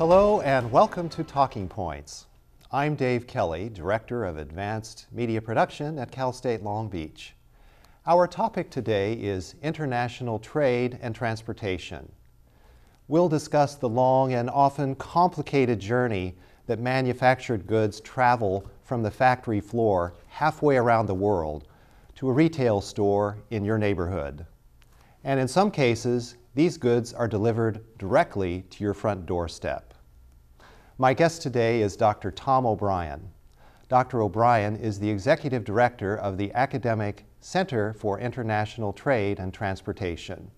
Hello and welcome to Talking Points. I'm Dave Kelly, Director of Advanced Media Production at Cal State Long Beach. Our topic today is international trade and transportation. We'll discuss the long and often complicated journey that manufactured goods travel from the factory floor halfway around the world to a retail store in your neighborhood. And in some cases, these goods are delivered directly to your front doorstep. My guest today is Dr. Tom O'Brien. Dr. O'Brien is the Executive Director of the Academic Center for International Trade and Transportation.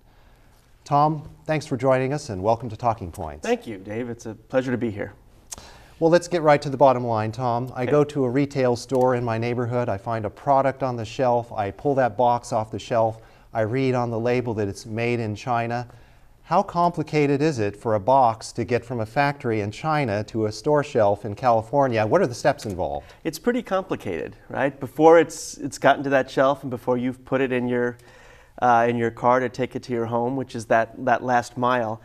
Tom, thanks for joining us and welcome to Talking Points. Thank you, Dave. It's a pleasure to be here. Well, let's get right to the bottom line, Tom. I go to a retail store in my neighborhood, I find a product on the shelf, I pull that box off the shelf, I read on the label that it's made in China. How complicated is it for a box to get from a factory in China to a store shelf in California? What are the steps involved? It's pretty complicated, right? Before it's gotten to that shelf and before you've put it in your car to take it to your home, which is that last mile,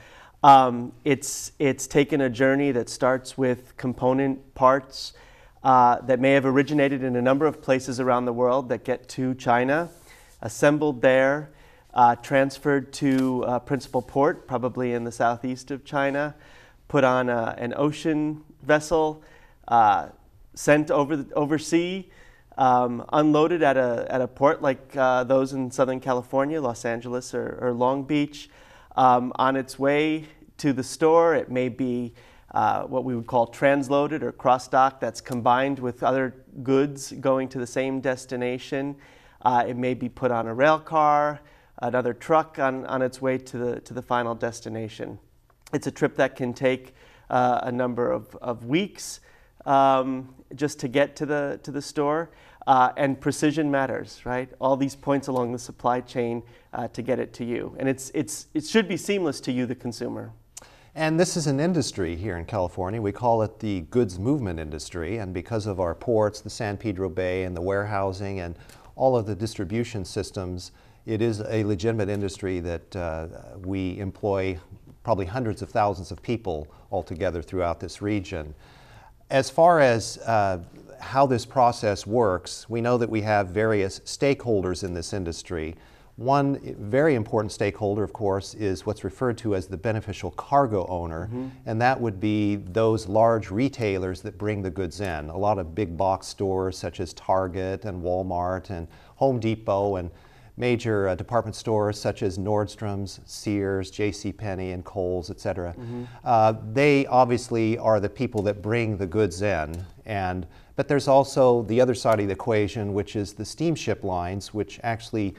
it's taken a journey that starts with component parts that may have originated in a number of places around the world that get to China, assembled there, transferred to a principal port, probably in the southeast of China, put on an ocean vessel, sent overseas, unloaded at a port like those in Southern California, Los Angeles or Long Beach. On its way to the store, it may be what we would call transloaded or cross-docked, that's combined with other goods going to the same destination. It may be put on a rail car, another truck on its way to the final destination. It's a trip that can take a number of weeks just to get to the store, and precision matters, right? All these points along the supply chain to get it to you, and it should be seamless to you, the consumer. And this is an industry here in California. We call it the goods movement industry, and because of our ports, the San Pedro Bay and the warehousing and all of the distribution systems, it is a legitimate industry that we employ probably hundreds of thousands of people altogether throughout this region. As far as how this process works, we know that we have various stakeholders in this industry. One very important stakeholder, of course, is what's referred to as the beneficial cargo owner, and that would be those large retailers that bring the goods in. A lot of big box stores such as Target and Walmart and Home Depot, and major department stores such as Nordstrom's, Sears, JCPenney, and Kohl's, etc. They obviously are the people that bring the goods in, but there's also the other side of the equation, which is the steamship lines, which actually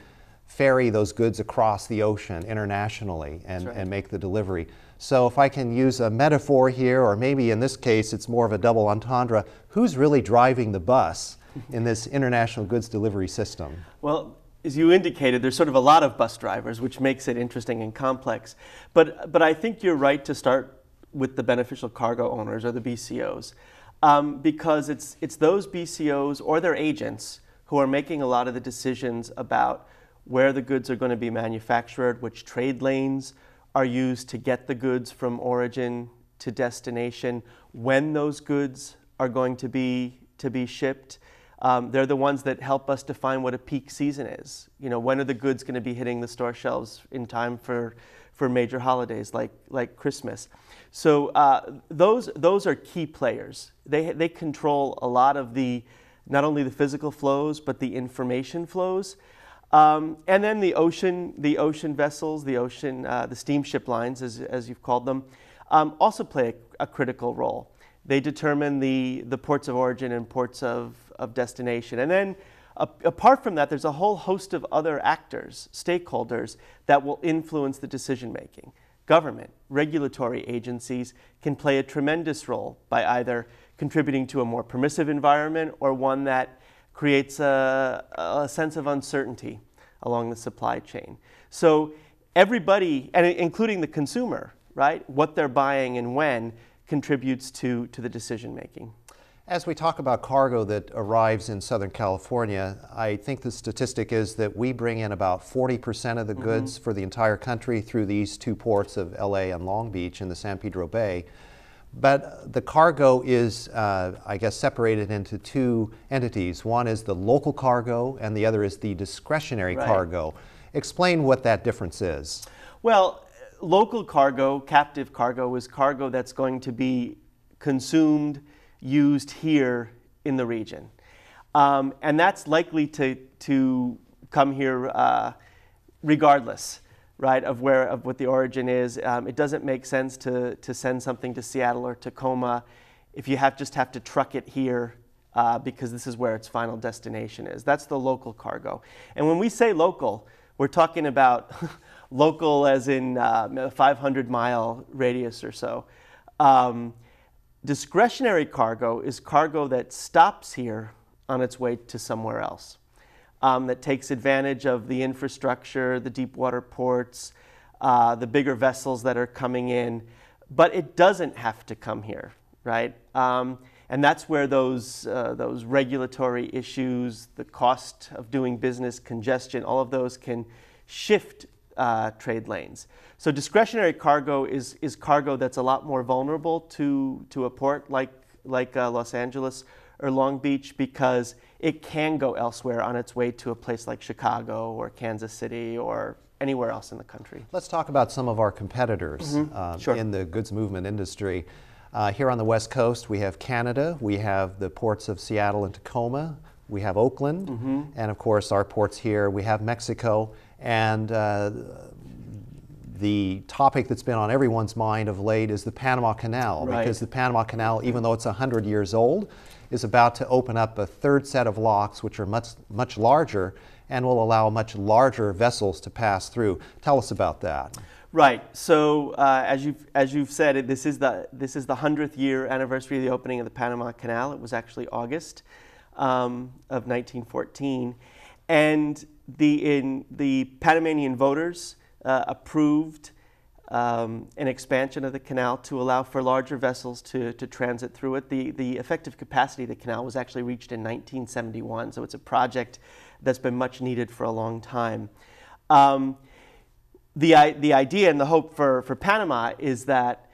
ferry those goods across the ocean internationally and make the delivery. So if I can use a metaphor here, or maybe in this case it's more of a double entendre, who's really driving the bus in this international goods delivery system? Well, as you indicated, there's sort of a lot of bus drivers, which makes it interesting and complex. But I think you're right to start with the beneficial cargo owners, or the BCOs, because it's those BCOs or their agents who are making a lot of the decisions about where the goods are going to be manufactured, which trade lanes are used to get the goods from origin to destination, when those goods are going to be shipped. They're the ones that help us define what a peak season is. You know, when are the goods going to be hitting the store shelves in time for major holidays like Christmas? So those are key players. They control a lot of not only the physical flows, but the information flows. And then the ocean vessels, the steamship lines, as you've called them, also play a critical role. They determine the ports of origin and ports of destination. And then apart from that, there's a whole host of other actors, stakeholders, that will influence the decision making. Government, regulatory agencies can play a tremendous role by either contributing to a more permissive environment or one that creates a sense of uncertainty along the supply chain. So everybody, and including the consumer, right, what they're buying and when, contributes to the decision making. As we talk about cargo that arrives in Southern California, I think the statistic is that we bring in about 40% of the goods for the entire country through these two ports of LA and Long Beach in the San Pedro Bay. But the cargo is, I guess, separated into two entities. One is the local cargo, and the other is the discretionary Right. cargo. Explain what that difference is. Well, local cargo, captive cargo, is cargo that's going to be consumed, used here in the region. And that's likely to come here regardless, right, of what the origin is. It doesn't make sense to send something to Seattle or Tacoma if you just have to truck it here because this is where its final destination is. That's the local cargo. And when we say local, we're talking about local as in a 500-mile radius or so. Discretionary cargo is cargo that stops here on its way to somewhere else. That takes advantage of the infrastructure, the deep water ports, the bigger vessels that are coming in, but it doesn't have to come here, right? And that's where those regulatory issues, the cost of doing business, congestion, all of those can shift trade lanes. So discretionary cargo is cargo that's a lot more vulnerable to a port like Los Angeles or Long Beach because it can go elsewhere on its way to a place like Chicago or Kansas City or anywhere else in the country. Let's talk about some of our competitors Sure. in the goods movement industry. Here on the West Coast, we have Canada, we have the ports of Seattle and Tacoma, we have Oakland, and of course our ports here, we have Mexico, and the topic that's been on everyone's mind of late is the Panama Canal, Right. because the Panama Canal, even though it's 100 years old, is about to open up a third set of locks, which are much larger and will allow much larger vessels to pass through. Tell us about that. Right. So as you've said, this is the 100th year anniversary of the opening of the Panama Canal. It was actually August of 1914, and the Panamanian voters approved an expansion of the canal to allow for larger vessels to transit through it. The effective capacity of the canal was actually reached in 1971, so it's a project that's been much needed for a long time. The idea and the hope for Panama is that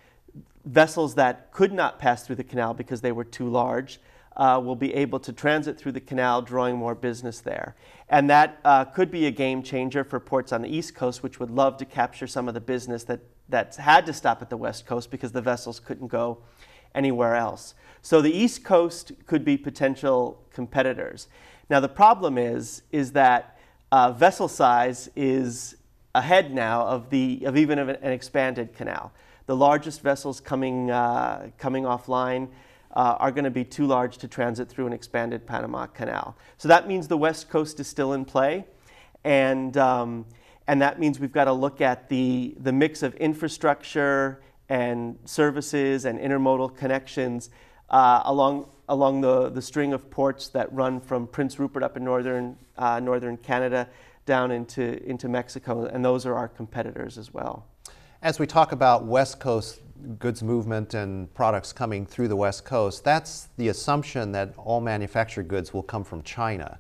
vessels that could not pass through the canal because they were too large will be able to transit through the canal, drawing more business there. And that could be a game changer for ports on the East Coast, which would love to capture some of the business that's had to stop at the West Coast because the vessels couldn't go anywhere else. So the East Coast could be potential competitors. Now the problem is that vessel size is ahead now of even an expanded canal. The largest vessels coming offline are going to be too large to transit through an expanded Panama Canal. So that means the West Coast is still in play, and that means we've got to look at the mix of infrastructure and services and intermodal connections along the string of ports that run from Prince Rupert up in northern Canada down into Mexico, and those are our competitors as well. As we talk about West Coast goods movement and products coming through the West Coast, that's the assumption that all manufactured goods will come from China.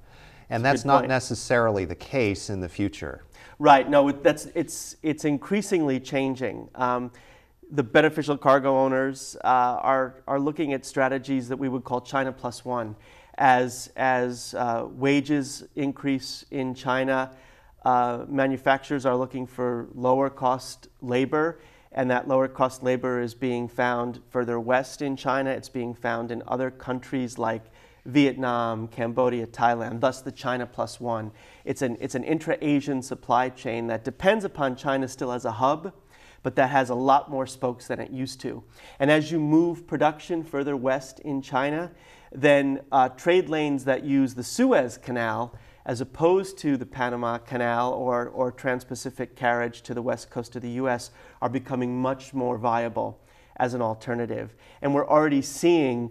And that's not necessarily the case in the future. Right, no, it's increasingly changing. The beneficial cargo owners are looking at strategies that we would call China plus one. As wages increase in China, manufacturers are looking for lower cost labor, and that lower cost labor is being found further west in China. It's being found in other countries like Vietnam, Cambodia, Thailand, thus the China plus one. It's an intra-Asian supply chain that depends upon China still as a hub, but that has a lot more spokes than it used to. And as you move production further west in China, then trade lanes that use the Suez Canal as opposed to the Panama Canal or Trans-Pacific carriage to the west coast of the US are becoming much more viable as an alternative. And we're already seeing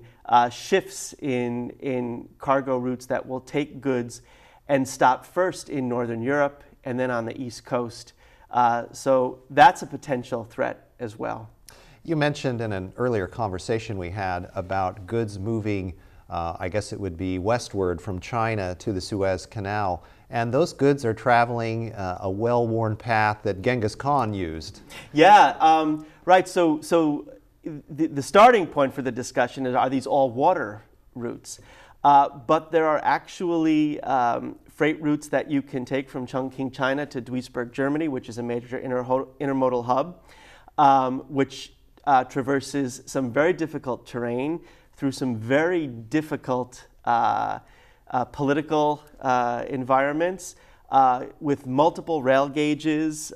shifts in cargo routes that will take goods and stop first in Northern Europe and then on the East Coast. So that's a potential threat as well. You mentioned in an earlier conversation we had about goods moving, I guess it would be westward from China to the Suez Canal, and those goods are traveling a well-worn path that Genghis Khan used. Yeah, right. So the starting point for the discussion is, are these all water routes? But there are actually freight routes that you can take from Chongqing, China to Duisburg, Germany, which is a major intermodal hub, which traverses some very difficult terrain through some very difficult political environments with multiple rail gauges.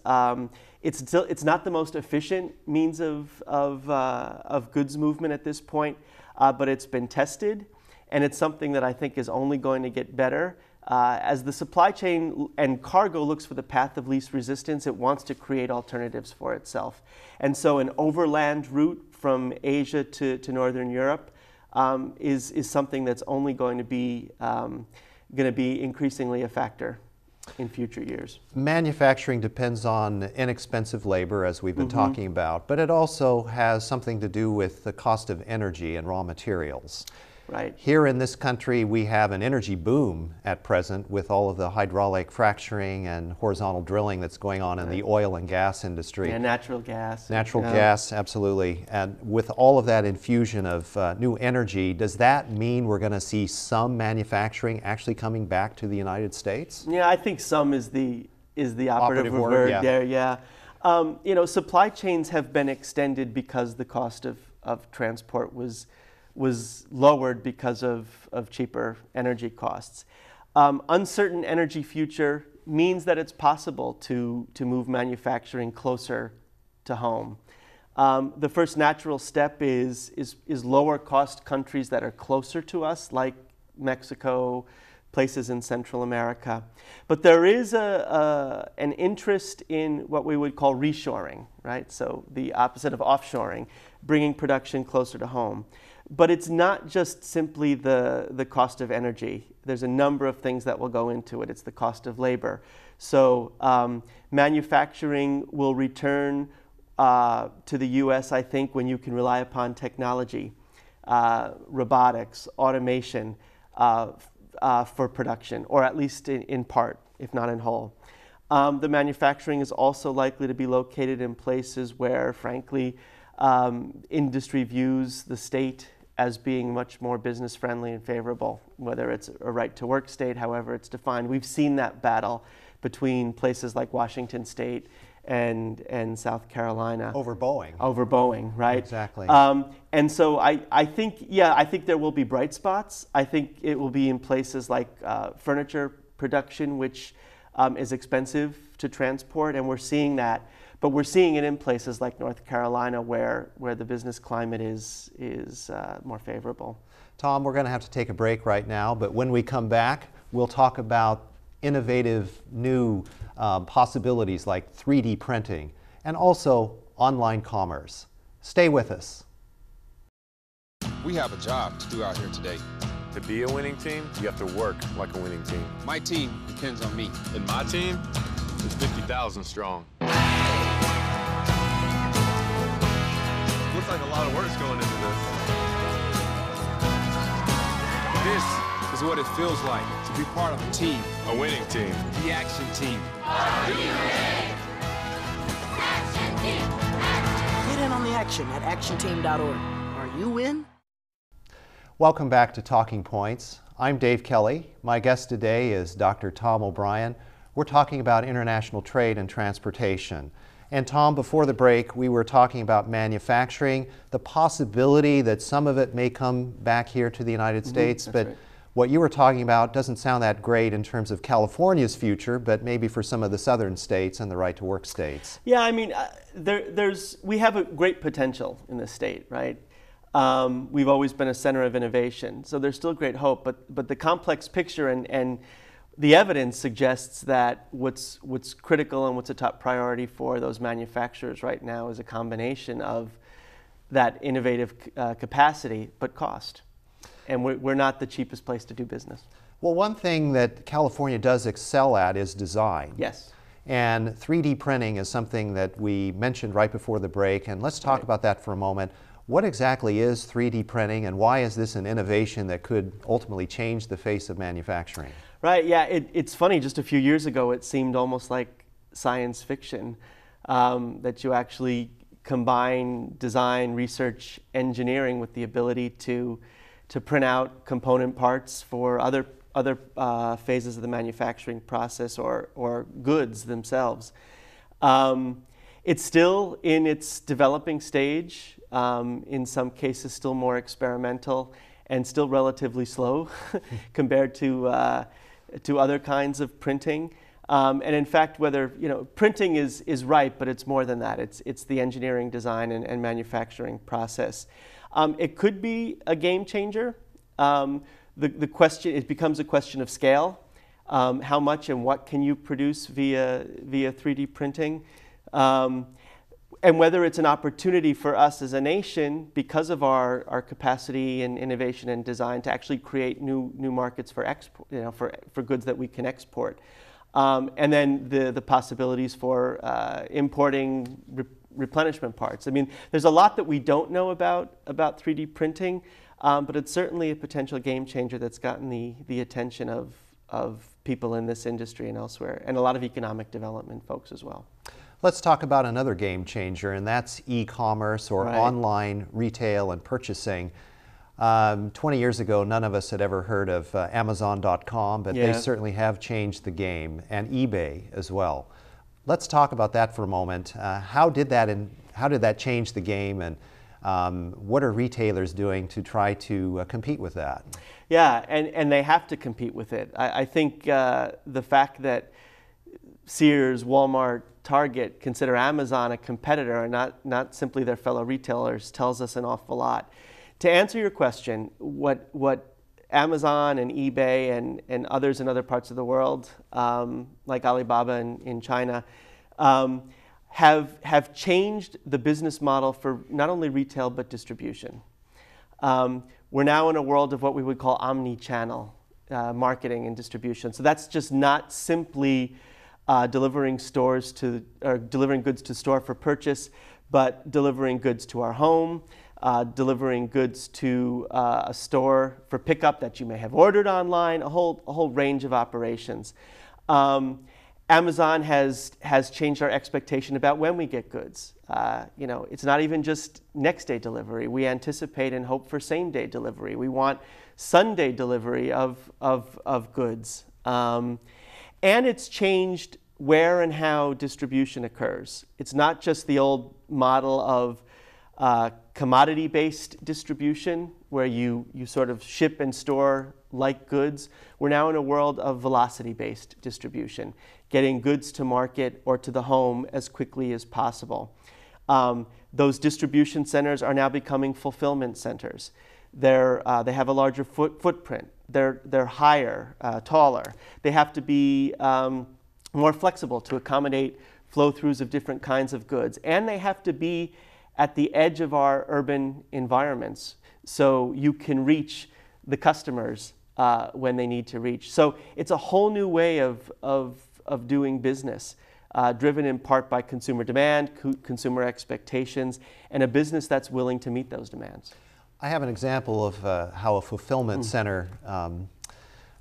It's not the most efficient means of goods movement at this point, but it's been tested, and it's something that I think is only going to get better. As the supply chain and cargo looks for the path of least resistance, it wants to create alternatives for itself. And so an overland route from Asia to Northern Europe is something that's only going to be increasingly a factor in future years. Manufacturing depends on inexpensive labor, as we've been talking about, but it also has something to do with the cost of energy and raw materials. Right. Here in this country, we have an energy boom at present with all of the hydraulic fracturing and horizontal drilling that's going on in the oil and gas industry. Yeah, natural gas. Natural gas, absolutely. And with all of that infusion of new energy, does that mean we're going to see some manufacturing actually coming back to the United States? Yeah, I think some is the operative word there. Yeah. You know, supply chains have been extended because the cost of transport was lowered because of cheaper energy costs. Uncertain energy future means that it's possible to move manufacturing closer to home. The first natural step is lower cost countries that are closer to us, like Mexico, places in Central America. But there is an interest in what we would call reshoring, right? So the opposite of offshoring, bringing production closer to home. But it's not just simply the cost of energy. There's a number of things that will go into it. It's the cost of labor. So manufacturing will return to the US, I think, when you can rely upon technology, robotics, automation for production, or at least in part, if not in whole. The manufacturing is also likely to be located in places where, frankly, industry views the state as being much more business friendly and favorable, whether it's a right to work state, however it's defined. We've seen that battle between places like Washington State and South Carolina. Over Boeing. Over Boeing, right? Exactly. And so I think there will be bright spots. I think it will be in places like furniture production, which is expensive to transport, and we're seeing that. But we're seeing it in places like North Carolina where the business climate is more favorable. Tom, we're going to have to take a break right now, but when we come back, we'll talk about innovative new possibilities like 3D printing and also online commerce. Stay with us. We have a job to do out here today. To be a winning team, you have to work like a winning team. My team depends on me. And my team is 50,000 strong. Looks like a lot of work's going into this. This is what it feels like to be part of a team. A winning team. The Action Team. Are you in? Action Team! Action! Get in on the action at actionteam.org. Are you in? Welcome back to Talking Points. I'm Dave Kelly. My guest today is Dr. Tom O'Brien. We're talking about international trade and transportation. And Tom, before the break, we were talking about manufacturing, the possibility that some of it may come back here to the United States, but right. What you were talking about doesn't sound that great in terms of California's future, but maybe for some of the southern states and the right to work states. Yeah, I mean, we have a great potential in this state, right? We've always been a center of innovation, so there's still great hope, but the complex picture and the evidence suggests that what's critical and what's a top priority for those manufacturers right now is a combination of that innovative capacity, but cost. And we're not the cheapest place to do business. Well, one thing that California does excel at is design. Yes. And 3D printing is something that we mentioned right before the break, and let's talk about that for a moment. What exactly is 3D printing, and why is this an innovation that could ultimately change the face of manufacturing? Right, yeah, it's funny, just a few years ago it seemed almost like science fiction, that you actually combine design, research, engineering with the ability to print out component parts for other phases of the manufacturing process or goods themselves. It's still in its developing stage, in some cases still more experimental and still relatively slow compared to other kinds of printing. And in fact, whether, printing is right, but it's more than that. It's the engineering, design, and manufacturing process. It could be a game changer. The question, it becomes a question of scale. How much and what can you produce via 3D printing? And whether it's an opportunity for us as a nation, because of our capacity and innovation and design, to actually create new markets for export, for goods that we can export. And then the possibilities for importing replenishment parts. I mean, there's a lot that we don't know about 3D printing, but it's certainly a potential game changer that's gotten the attention of people in this industry and elsewhere, and a lot of economic development folks as well. Let's talk about another game changer, and that's e-commerce or online retail and purchasing. 20 years ago, none of us had ever heard of Amazon.com, but they certainly have changed the game, and eBay as well. Let's talk about that for a moment. How did that change the game, and what are retailers doing to try to compete with that? Yeah, and they have to compete with it. I think the fact that Sears, Walmart, Target consider Amazon a competitor and not simply their fellow retailers tells us an awful lot. To answer your question, what Amazon and eBay and others in other parts of the world, like Alibaba in China, have changed the business model for not only retail but distribution. We're now in a world of what we would call omni-channel marketing and distribution. So that's just not simply delivering goods to store for purchase, but delivering goods to our home, delivering goods to a store for pickup that you may have ordered online, a whole range of operations. Amazon has changed our expectation about when we get goods. It's not even just next day delivery. We anticipate and hope for same day delivery. We want Sunday delivery of goods. And it's changed where and how distribution occurs. It's not just the old model of commodity-based distribution where you sort of ship and store like goods. We're now in a world of velocity-based distribution, getting goods to market or to the home as quickly as possible. Those distribution centers are now becoming fulfillment centers. They have a larger footprint. They're higher, taller. They have to be more flexible to accommodate flow-throughs of different kinds of goods. And they have to be at the edge of our urban environments so you can reach the customers when they need to reach. So it's a whole new way of doing business, driven in part by consumer demand, consumer expectations, and a business that's willing to meet those demands. I have an example of how a fulfillment center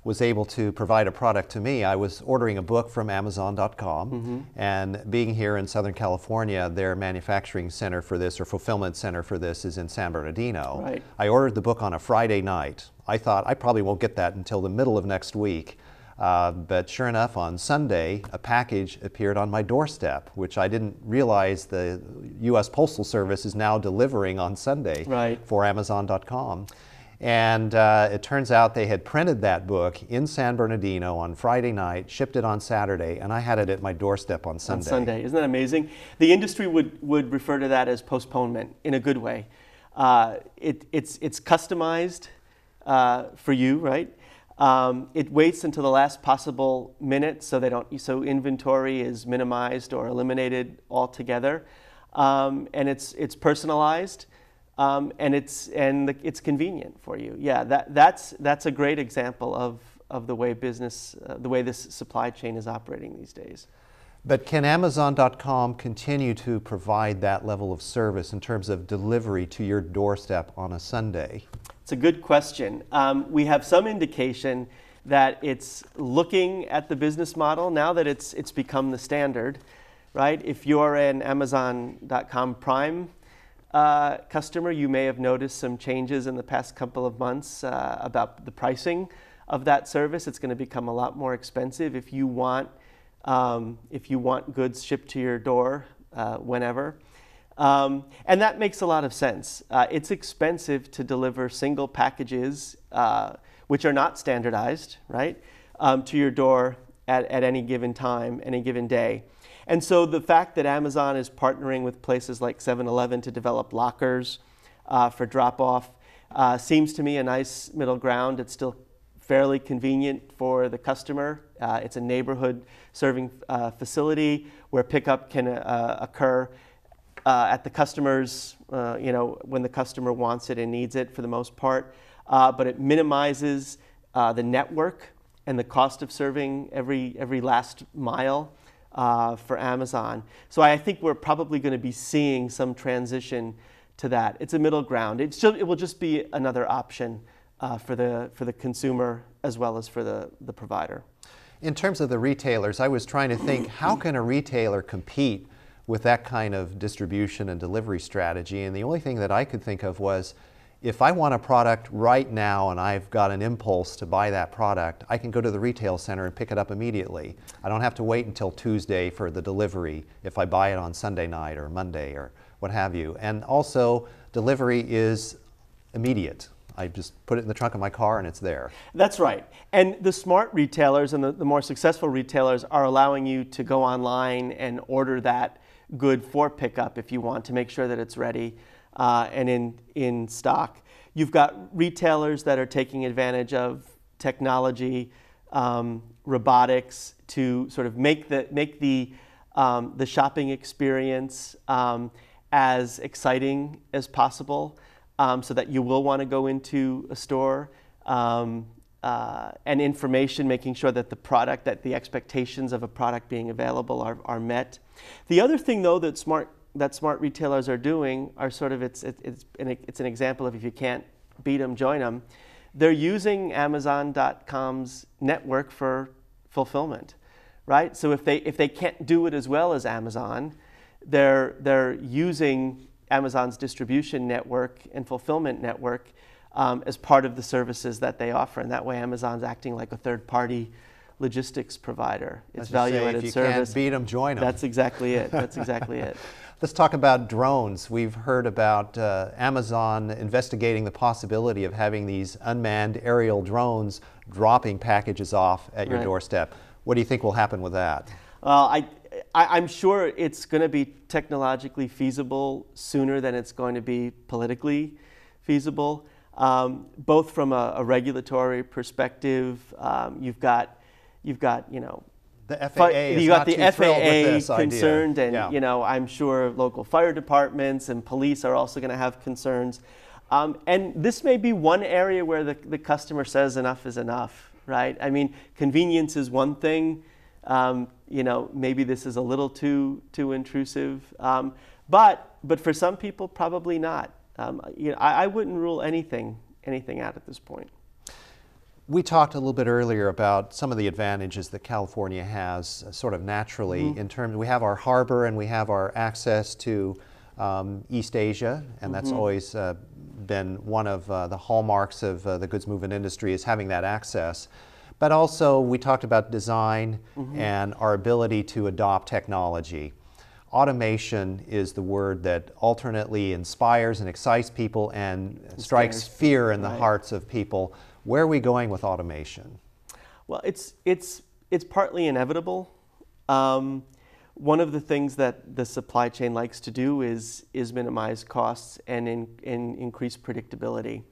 was able to provide a product to me. I was ordering a book from Amazon.com, and being here in Southern California, their manufacturing center for this, or fulfillment center for this, is in San Bernardino. Right. I ordered the book on a Friday night. I thought I probably won't get that until the middle of next week. But sure enough, on Sunday, a package appeared on my doorstep, which I didn't realize the U.S. Postal Service is now delivering on Sunday for Amazon.com. And it turns out they had printed that book in San Bernardino on Friday night, shipped it on Saturday, and I had it at my doorstep on Sunday. On Sunday. Isn't that amazing? The industry would refer to that as postponement in a good way. It's customized for you, right? It waits until the last possible minute so inventory is minimized or eliminated altogether. And it's personalized. And it's convenient for you. Yeah, that's a great example of the way the way this supply chain is operating these days. But can Amazon.com continue to provide that level of service in terms of delivery to your doorstep on a Sunday? It's a good question. We have some indication that it's looking at the business model now that it's become the standard. right? If you're an Amazon.com Prime customer, you may have noticed some changes in the past couple of months about the pricing of that service. It's going to become a lot more expensive if you want goods shipped to your door whenever. And that makes a lot of sense. It's expensive to deliver single packages, which are not standardized, right, to your door at any given time, any given day. And so the fact that Amazon is partnering with places like 7-Eleven to develop lockers for drop-off seems to me a nice middle ground. It's still fairly convenient for the customer. It's a neighborhood serving facility where pickup can occur at the customer's, when the customer wants it and needs it for the most part. But it minimizes the network and the cost of serving every last mile for Amazon. So I think we're probably going to be seeing some transition to that. It's a middle ground. It will just be another option for the consumer as well as for the provider. In terms of the retailers, I was trying to think, how can a retailer compete with that kind of distribution and delivery strategy? And the only thing that I could think of was, if I want a product right now and I've got an impulse to buy that product, I can go to the retail center and pick it up immediately. I don't have to wait until Tuesday for the delivery if I buy it on Sunday night or Monday or what have you. And also, delivery is immediate. I just put it in the trunk of my car and it's there. That's right. And the smart retailers and the more successful retailers are allowing you to go online and order that good for pickup if you want, to make sure that it's ready and in stock. You've got retailers that are taking advantage of technology, robotics, to sort of make the shopping experience as exciting as possible, so that you will want to go into a store. And information, making sure that the expectations of a product being available are met. The other thing, though, that smart retailers are doing are sort of, it's an example of, if you can't beat them, join them. They're using Amazon.com's network for fulfillment, right? So if they can't do it as well as Amazon, they're using Amazon's distribution network and fulfillment network as part of the services that they offer. And that way Amazon's acting like a third-party logistics provider. It's value-added service. If you can't beat them, join them. That's exactly it. That's exactly it. Let's talk about drones. We've heard about Amazon investigating the possibility of having these unmanned aerial drones dropping packages off at your doorstep. What do you think will happen with that? Well, I'm sure it's going to be technologically feasible sooner than it's going to be politically feasible. Both from a regulatory perspective, you've got the FAA is not too thrilled with this concerned, idea. and I'm sure local fire departments and police are also going to have concerns. And this may be one area where the customer says enough is enough, right? I mean, convenience is one thing. Maybe this is a little too intrusive, but for some people, probably not. I wouldn't rule anything out at this point. We talked a little bit earlier about some of the advantages that California has sort of naturally in terms, we have our harbor and we have our access to East Asia, and that's always been one of the hallmarks of the goods movement industry, is having that access. But also we talked about design and our ability to adopt technology. Automation is the word that alternately inspires and excites people and strikes fear in the hearts of people. Where are we going with automation? Well, it's partly inevitable. One of the things that the supply chain likes to do is minimize costs and increase predictability.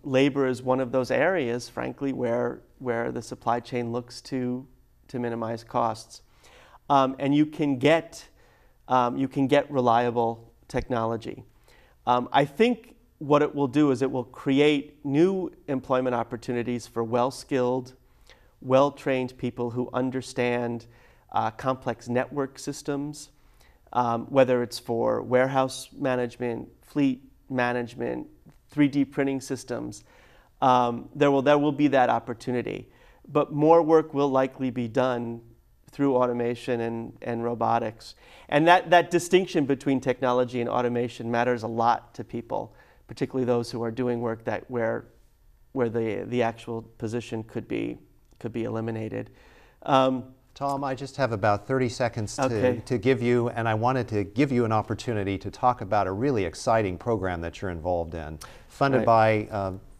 Labor is one of those areas, frankly, where the supply chain looks to minimize costs. And you can get reliable technology. I think what it will do is it will create new employment opportunities for well-skilled, well-trained people who understand complex network systems, whether it's for warehouse management, fleet management, 3D printing systems. There will be that opportunity. But more work will likely be done through automation and robotics. And that distinction between technology and automation matters a lot to people, particularly those who are doing work where the actual position could be eliminated. Tom, I just have about 30 seconds Okay. to give you, and I wanted to give you an opportunity to talk about a really exciting program that you're involved in, funded by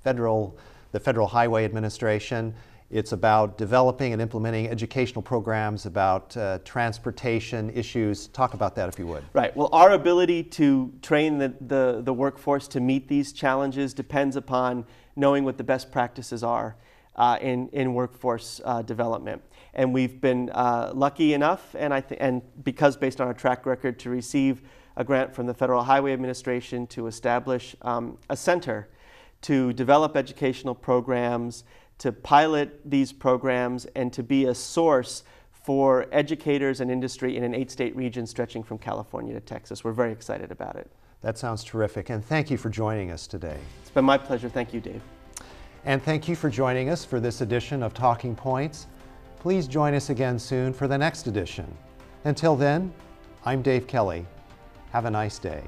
the Federal Highway Administration. It's about developing and implementing educational programs about transportation issues. Talk about that if you would. Right. Well, our ability to train the workforce to meet these challenges depends upon knowing what the best practices are in workforce development. And we've been lucky enough, and because based on our track record, to receive a grant from the Federal Highway Administration to establish a center to develop educational programs, to pilot these programs, and to be a source for educators and industry in an 8-state region stretching from California to Texas. We're very excited about it. That sounds terrific, and thank you for joining us today. It's been my pleasure. Thank you, Dave. And thank you for joining us for this edition of Talking Points. Please join us again soon for the next edition. Until then, I'm Dave Kelly. Have a nice day.